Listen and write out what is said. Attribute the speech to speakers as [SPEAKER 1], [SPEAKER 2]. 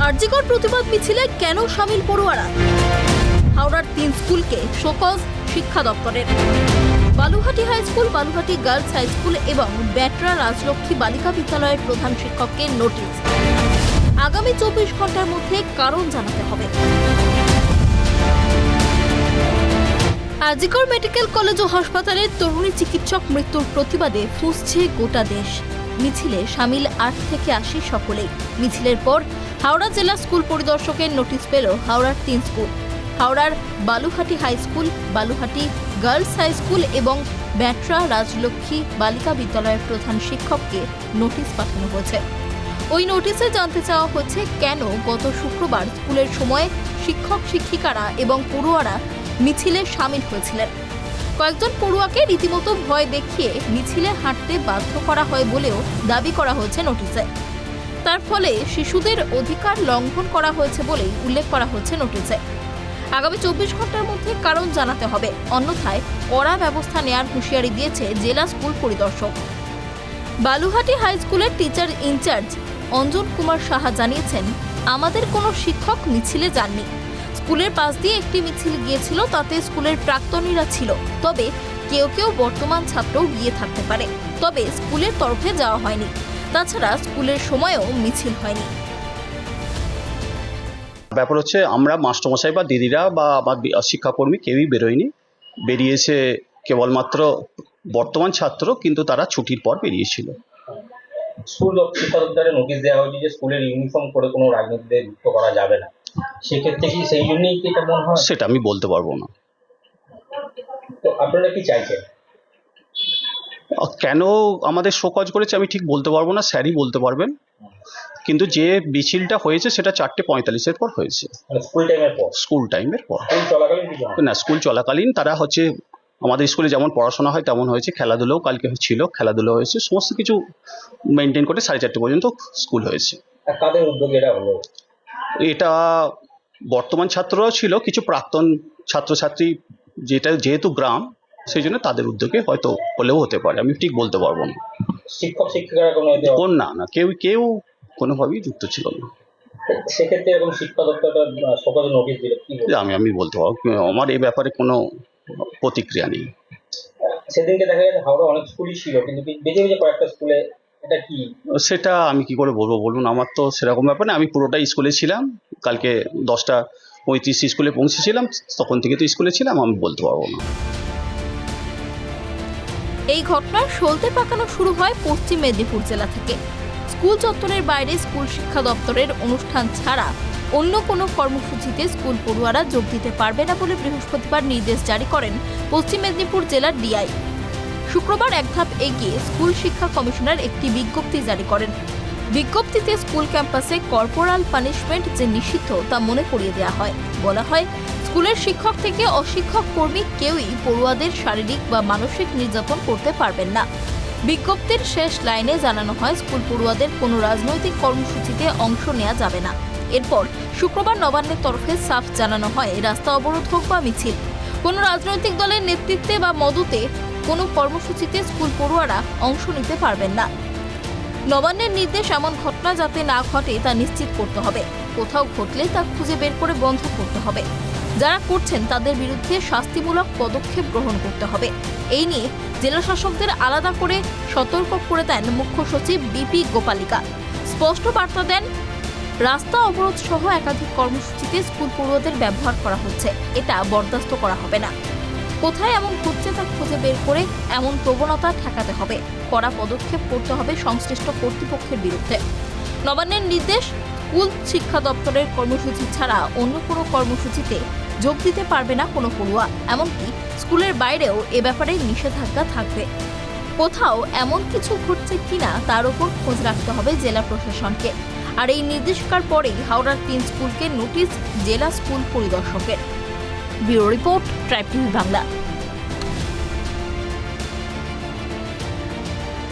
[SPEAKER 1] আরজিকর প্রতিবাদ মিছিলে কেন শামিল পড়ুয়ারা? হাওড়ার 3 স্কুলকে শোকজ শিক্ষা দপ্তরের। Baluhati high school, Baluhati girls high school এবং ব্যাটরা রাজলক্ষ্মী বালিকা বিদ্যালয়ের প্রধান শিক্ষককে নোটিশ। আগামী 24 ঘন্টার মধ্যে কারণ জানাতে হবে। আরজিকর মেডিকেল কলেজ ও হাসপাতালের তরুণী চিকিৎসক মৃত্যুর প্রতিবাদে ফুঁসছে গোটা দেশ। মিছিলে শামিল 8 থেকে 80 সকলেই। মিছিলের পর হাওড়া জেলা স্কুল পরিদর্শকের নোটিশ পেল হাওড়ার 3 স্কুল। হাওড়ার Baluhati high school, Baluhati girls high school এবং ব্যাটরা রাজলক্ষ্মী বালিকা বিদ্যালয়ের প্রধান শিক্ষককে নোটিশ পাঠানো হয়েছে। ওই নোটিশে জানতে চাওয়া হচ্ছে কেন গত শুক্রবার স্কুলের সময় শিক্ষক শিক্ষিকারা এবং পড়ুয়ারা মিছিলে শামিল হয়েছিলেন। কয়েকজন পড়ুয়াকে রীতিমতো ভয় দেখিয়ে মিছিলে হাঁটতে বাধ্য করা হয় বলেও দাবি করা হয়েছে নোটিশে। তার ফলে শিশুদের অধিকার লঙ্ঘন করা হয়েছে বলেই উল্লেখ করা হচ্ছে নোটিশে। আগামী 24 ঘন্টার মধ্যে কারণ জানাতে হবে, অন্যথায় কড়া ব্যবস্থা নেওয়ার হুঁশিয়ারি দিয়েছে জেলা স্কুল পরিদর্শক। বালুহাটি হাই স্কুলের টিচার ইনচার্জ অঞ্জন কুমার সাহা জানিয়েছেন, আমাদের কোনো শিক্ষক মিছিলে যাননি। স্কুলের পাশ দিয়ে একটি মিছিল গিয়েছিল, তাতে স্কুলের প্রাক্তনীরা ছিল। তবে কেউ কেউ বর্তমান ছাত্রও গিয়ে থাকতে পারে, তবে স্কুলের তরফে যাওয়া হয়নি। তাছাড়া স্কুলের সময়ও মিছিল হয়নি।
[SPEAKER 2] ব্যাপার হচ্ছে আমরা মাস্টারমশাই বা দিদিরা বা আমার শিক্ষাকর্মী কেউই বেরোয়নি। বেরিয়েছে কেবলমাত্র বর্তমান ছাত্র, কিন্তু তারা ছুটির পর বেরিয়েছিল।
[SPEAKER 3] স্কুল শিক্ষা দপ্তরে নোটিশ দেওয়া হয়েছে যে স্কুলের ইউনিফর্ম করে কোনো রাজনীতিতে যুক্ত করা যাবে না। সেক্ষেত্রে কি সেই জন্যই কি এটা মনে হয়?
[SPEAKER 2] সেটা আমি বলতে পারবো না।
[SPEAKER 3] তো আপনারা কি চাইছেন?
[SPEAKER 2] কেন আমাদের শোকজ করেছে আমি ঠিক বলতে পারবো না, স্যারই বলতে পারবেন। কিন্তু যে মিছিলটা হয়েছে সেটা 4:45-এর পর হয়েছে,
[SPEAKER 3] স্কুল টাইমের পর।
[SPEAKER 2] স্কুল টাইমের পর
[SPEAKER 3] স্কুল চলাকালীন কি
[SPEAKER 2] না, স্কুল চলাকালীন তারা হচ্ছে আমাদের স্কুলে যেমন পড়াশোনা হয় তেমন হয়েছে, খেলাধুলোও কালকে ছিল, খেলাধুলো হয়েছে, সমস্ত কিছু মেনটেন করে 4:30 পর্যন্ত স্কুল হয়েছে।
[SPEAKER 3] কাদের উদ্যোগে এটা হলো?
[SPEAKER 2] এটা বর্তমান ছাত্ররাও ছিল, কিছু প্রাক্তন ছাত্রছাত্রী, যেহেতু গ্রাম সেই জন্য তাদের উদ্যোগে হয়তো হলেও হতে পারে, আমি ঠিক বলতে পারবো না।
[SPEAKER 3] শিক্ষক শিক্ষিকারা কোনো
[SPEAKER 2] না কেউ কোনোভাবেই যুক্ত ছিল না।
[SPEAKER 3] সেক্ষেত্রে এরকম শিক্ষা দপ্তরটা সকালে নোটিশ দিলে কি
[SPEAKER 2] আমি বলতে পারবো, আমার এই ব্যাপারে কোনো প্রতিক্রিয়া নেই।
[SPEAKER 3] সেদিনকে দেখা গেছে হাওড়া অনেক স্কুলই ছিল, কিন্তু বেঁচে বেঁচে কয়েকটা স্কুলে, এটা কি?
[SPEAKER 2] সেটা আমি কি করে বলবো বলুন, আমার তো সেরকম ব্যাপার না। আমি পুরোটাই স্কুলে ছিলাম, কালকে 10:35 স্কুলে পৌঁছেছিলাম, তখন থেকে তো স্কুলে ছিলাম, আমি বলতে পারবো না।
[SPEAKER 1] এই ঘটনার সলতে পাকানো শুরু হয় পশ্চিম মেদিনীপুর জেলা থেকে। স্কুল চত্বরের বাইরে স্কুল শিক্ষা দপ্তরের অনুষ্ঠান ছাড়া অন্য কোনো কর্মসূচিতে স্কুল পড়ুয়ারা যোগ দিতে পারবে না বলে বৃহস্পতিবার নির্দেশ জারি করেন পশ্চিম মেদিনীপুর জেলার ডিআই। শুক্রবার এক ধাপ এগিয়ে স্কুল শিক্ষা কমিশনার একটি বিজ্ঞপ্তি জারি করেন। বিজ্ঞপ্তিতে স্কুল ক্যাম্পাসে কর্পোরাল পানিশমেন্ট যে নিষিদ্ধ তা মনে করিয়ে দেওয়া হয়। বলা হয়, স্কুলের শিক্ষক থেকে অশিক্ষক কর্মী কেউই পড়ুয়াদের শারীরিক বা মানসিক নির্যাতন করতে পারবেন না। বিজ্ঞপ্তির শেষ লাইনে জানানো হয়, স্কুল পড়ুয়াদের কোনো রাজনৈতিক কর্মসূচিতে অংশ নেওয়া যাবে না। এরপর শুক্রবার নবান্নের তরফে সাফ জানানো হয়, রাস্তা অবরোধ হোক বা মিছিল, কোনো রাজনৈতিক দলের নেতৃত্বে বা মদতে কোনো কর্মসূচিতে স্কুল পড়ুয়ারা অংশ নিতে পারবেন না। নবান্নের নির্দেশ, এমন ঘটনা যাতে না ঘটে তা নিশ্চিত করতে হবে। কোথাও ঘটলে তা খুঁজে বের করে বন্ধ করতে হবে। যারা করছেন তাদের বিরুদ্ধে শাস্তিমূলক পদক্ষেপ গ্রহণ করতে হবে। এই নিয়ে জেলা শাসকদের আলাদা করে সতর্ক করে দেন মুখ্য সচিব বিপি গোপালিকা। স্পষ্ট বার্তা দেন, রাস্তা অবরোধ সহ একাধিক কর্মসূচিতে স্কুল পড়ুয়াদের ব্যবহার করা হচ্ছে, এটা বরদাস্ত করা হবে না। কোথায় এমন ঘটছে তা খুঁজে বের করে এমন প্রবণতা ঠেকাতে হবে। কড়া পদক্ষেপ করতে হবে সংশ্লিষ্ট কর্তৃপক্ষের বিরুদ্ধে। নবান্নের নির্দেশ, স্কুল শিক্ষা দপ্তরের কর্মসূচি ছাড়া অন্য কোনো কর্মসূচিতে যোগ দিতে পারবে না কোনো পড়ুয়া। এমনকি স্কুলের বাইরেও এ ব্যাপারে নিষেধাজ্ঞা থাকবে। কোথাও এমন কিছু ঘটছে কিনা তার উপর খোঁজ রাখতে হবে জেলা প্রশাসনকে। আর এই নির্দেশিকার পরেই হাওড়ার 3 স্কুলকে নোটিশ জেলা স্কুল পরিদর্শকের। Bureau report, tribe TV Bangla.